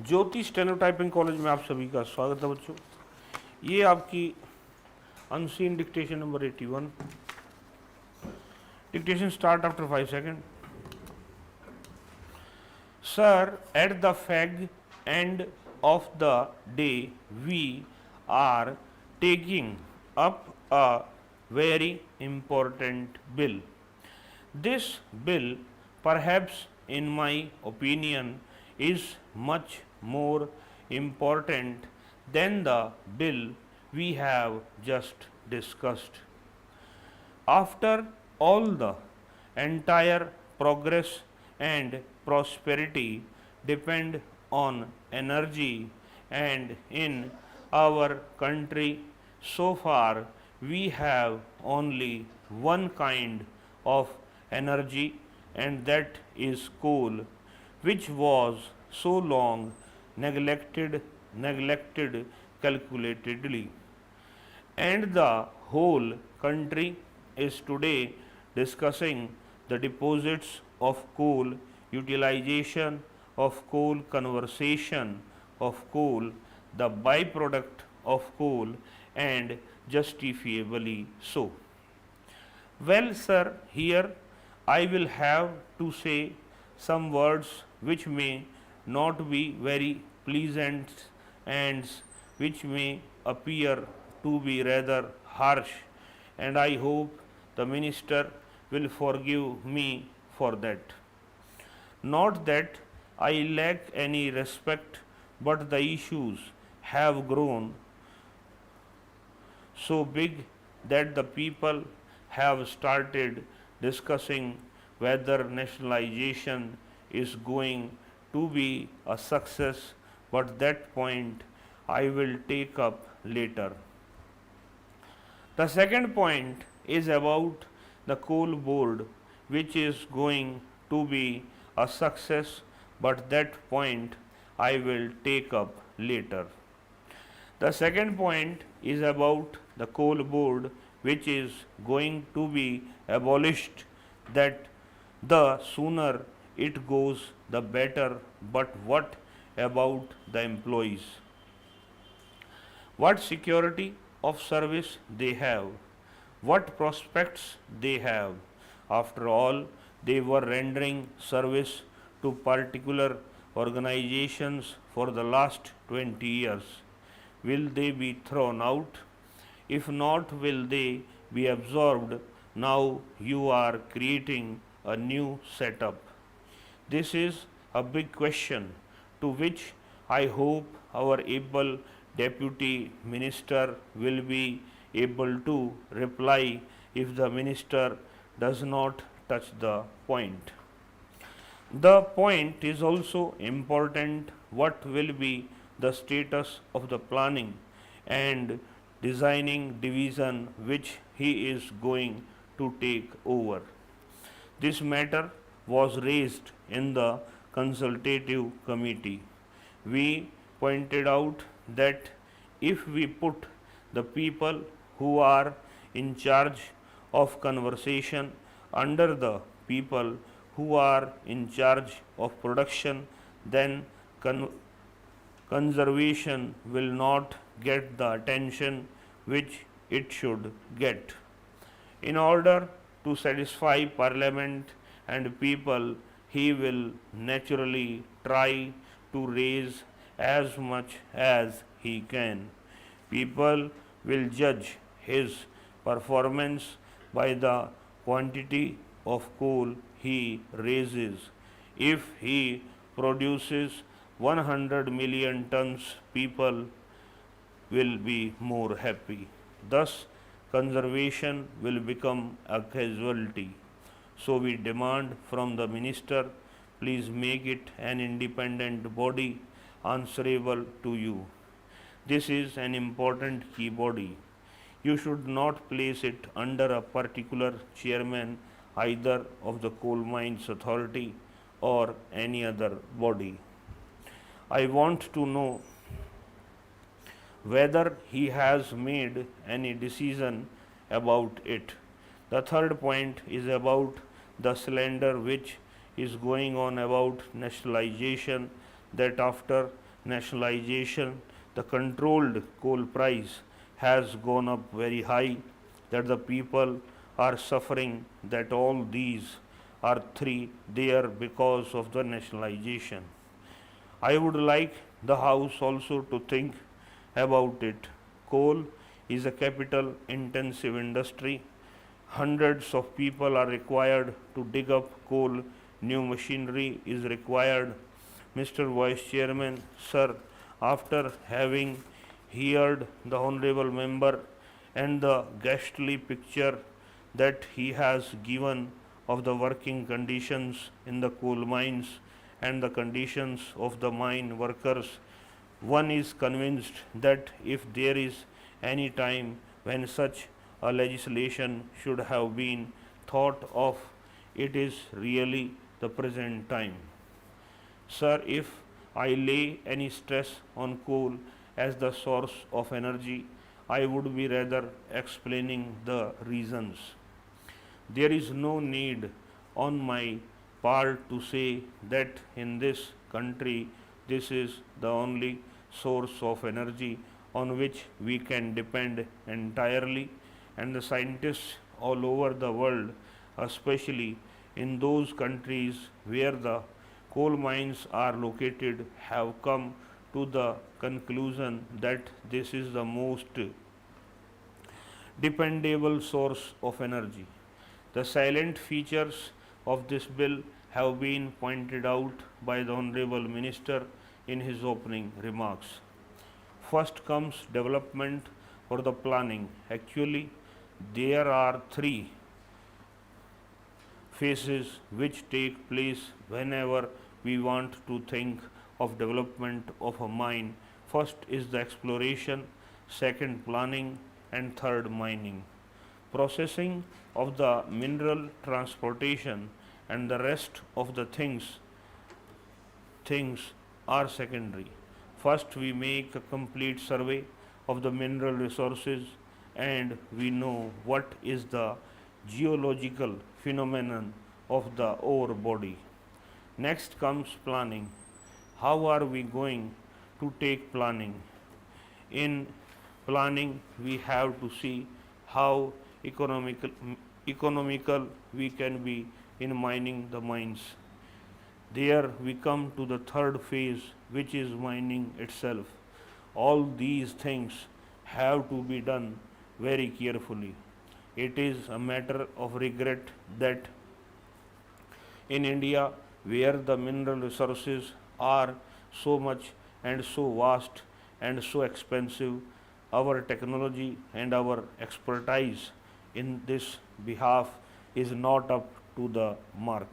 ज्योति steno typing college में आप सभी का स्वागत है बच्चों। ये आपकी unseen dictation number 81। Dictation start after 5 second. Sir, at the fag end of the day, we are taking up a very important bill. This bill, perhaps in my opinion, is much more important than the bill we have just discussed. After all, the entire progress and prosperity depend on energy, and in our country so far we have only one kind of energy, and that is coal, which was so long neglected calculatedly, and the whole country is today discussing the deposits of coal, utilization of coal, conservation of coal, the byproduct of coal, and justifiably so. Well, sir, here I will have to say some words which may not be very pleasant and which may appear to be rather harsh, and I hope the minister will forgive me for that. Not that I lack any respect, but the issues have grown so big that the people have started discussing whether nationalization is going to be a success, but that point I will take up later. The second point is about the coal board, which is going to be a success, but that point I will take up later. The second point is about the coal board, which is going to be abolished, that the sooner it goes the better, but what about the employees? What security of service they have, what prospects they have. After all, they were rendering service to particular organizations for the last 20 years. Will they be thrown out? If not, will they be absorbed? Now you are creating a new setup. This is a big question to which I hope our able Deputy Minister will be able to reply if the Minister does not touch the point. The point is also important: what will be the status of the planning and designing division which he is going to take over. This matter was raised in the consultative committee. We pointed out that if we put the people who are in charge of conversation under the people who are in charge of production, then conservation will not get the attention which it should get. In order to satisfy Parliament and people, he will naturally try to raise as much as he can. People will judge his performance by the quantity of coal he raises. If he produces 100 million tons, people will be more happy. Thus, conservation will become a casualty. So we demand from the minister, please make it an independent body answerable to you. This is an important key body. You should not place it under a particular chairman either of the coal mines authority or any other body. I want to know whether he has made any decision about it. The third point is about the slander which is going on about nationalization, that after nationalization, the controlled coal price has gone up very high, that the people are suffering, that all these are three there because of the nationalization. I would like the House also to think about it. Coal is a capital intensive industry. Hundreds of people are required to dig up coal. New machinery is required. Mr. Vice Chairman, sir, after having heard the Honorable Member and the ghastly picture that he has given of the working conditions in the coal mines and the conditions of the mine workers, one is convinced that if there is any time when such a legislation should have been thought of, it is really the present time. Sir, if I lay any stress on coal as the source of energy, I would be rather explaining the reasons. There is no need on my part to say that in this country this is the only source of energy on which we can depend entirely, and the scientists all over the world, especially in those countries where the coal mines are located, have come to the conclusion that this is the most dependable source of energy. The silent features of this bill have been pointed out by the Honorable Minister in his opening remarks. First comes development or the planning. Actually, there are three phases which take place whenever we want to think of development of a mine. First is the exploration, second planning, and third mining. Processing of the mineral, transportation, and the rest of the things are secondary. First, we make a complete survey of the mineral resources and we know what is the geological phenomenon of the ore body. Next comes planning. How are we going to take planning? In planning, we have to see how economical we can be in mining the mines. There we come to the third phase, which is mining itself. All these things have to be done very carefully. It is a matter of regret that in India, where the mineral resources are so much and so vast and so expensive, our technology and our expertise in this behalf is not up to the mark.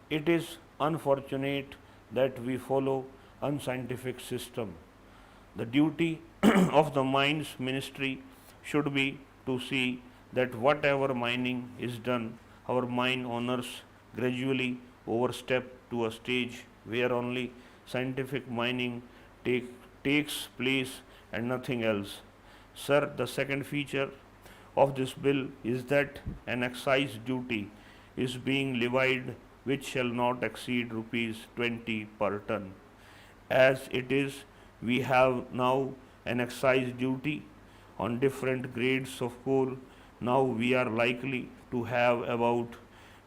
It is unfortunate that we follow unscientific system. The duty of the mines ministry should be to see that whatever mining is done, our mine owners gradually overstep to a stage where only scientific mining takes place and nothing else. Sir, the second feature of this bill is that an excise duty is being levied which shall not exceed rupees 20 per ton. As it is, we have now an excise duty on different grades of coal. Now we are likely to have about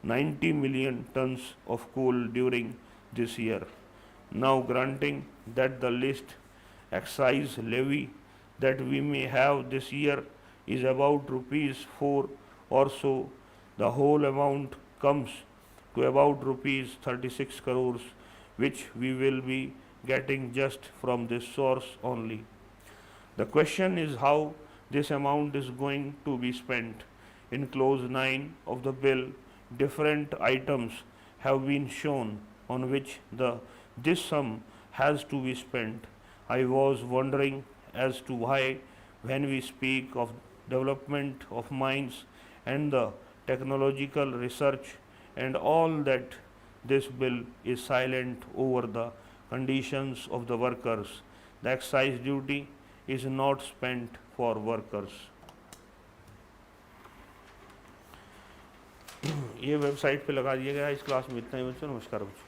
90 million tons of coal during this year. Now, granting that the least excise levy that we may have this year is about rupees 4 or so, the whole amount comes to about rupees 36 crores, which we will be getting just from this source only. The question is how this amount is going to be spent. In clause 9 of the bill, different items have been shown on which this sum has to be spent. I was wondering as to why, when we speak of development of mines and the technological research and all that, this bill is silent over the conditions of the workers. The excise duty is not spent for workers. ये website पे लगा दिया गया है। इस class में इतना ही बच्चों, नमस्कार बच्चों।